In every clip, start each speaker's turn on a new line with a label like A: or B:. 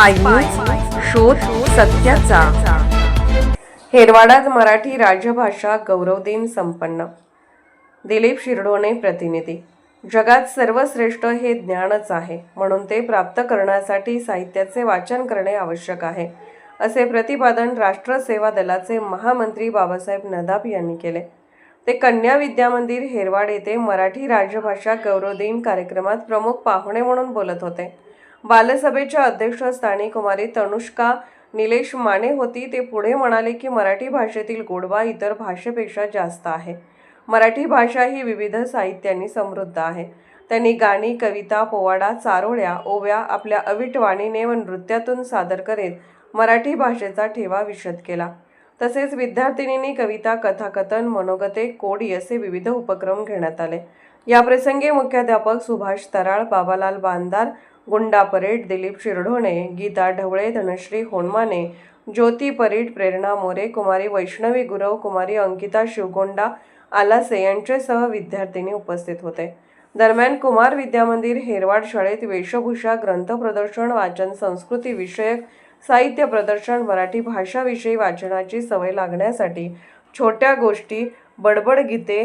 A: Spy news, शोध सत्याचा। हेरवाडात मराठी राजभाषा गौरव दिन संपन्न। दिलीप शिरढोणे प्रतिनिधी। जगात सर्वश्रेष्ठ हे ज्ञानच आहे, म्हणून ते प्राप्त करण्यासाठी साहित्याचे वाचन करणे आवश्यक आहे, असे प्रतिपादन राष्ट्र सेवा दलाचे महामंत्री बाबासाहेब नदाफ यांनी केले। ते कन्या विद्यामंदिर हेरवाड येथे मराठी राजभाषा गौरव दिन कार्यक्रमात प्रमुख पाहुणे म्हणून बोलत होते। बालसभेच्या अध्यक्षस्थानी कुमारी तनुष्का निलेश माने होती। ते पुढे म्हणाले की मराठी भाषेतील गोडवा इतर भाषेपेक्षा जास्त आहे। मराठी भाषा ही विविध साहित्यांनी समृद्ध आहे। त्यांनी गाणी, कविता, पोवाडा, चारोळ्या, ओव्या आपल्या अवीट वाणीने व नृत्यातून सादर करीत मराठी भाषेचा ठेवा विशद केला। तसेच विद्यार्थिनींनी कविता, कथाकथन, मनोगते, कोडी असे विविध उपक्रम घेण्यात आले। या प्रसंगी मुख्याध्यापक सुभाष तराळ, बाबालाल बांदार, गुंडा परेड, दिलीप शिरढोणे, गीता ढवळे, धनश्री होनमाने, ज्योती परीट, प्रेरणा मोरे, कुमारी वैष्णवी गुरव, कुमारी अंकिता शिवगोंडा आलासे यांच्यासह विद्यार्थिनी उपस्थित होते। दरम्यान कुमार विद्यामंदिर हेरवाड शाळेत वेशभूषा, ग्रंथ प्रदर्शन, वाचन, संस्कृती विषयक साहित्य प्रदर्शन, मराठी भाषाविषयी वाचनाची सवय लागण्यासाठी छोट्या गोष्टी, बडबड गीते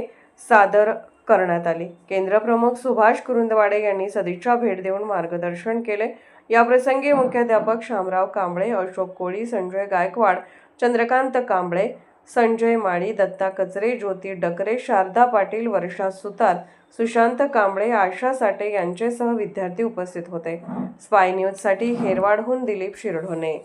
A: सादर करण्यात आली। केंद्रप्रमुख सुभाष कुरुंदवाडे यांनी सदिच्छा भेट देऊन मार्गदर्शन केले। या प्रसंगी मुख्याध्यापक शामराव कांबळे, अशोक कोळी, संजय गायकवाड, चंद्रकांत कांबळे, संजय माळी, दत्ता कचरे, ज्योती डकरे, शारदा पाटील, वर्षा सुतार, सुशांत कांबळे, आशा साठे यांच्यासह विद्यार्थी उपस्थित होते। स्पाय न्यूजसाठी हेरवाडहून दिलीप शिरढोणे।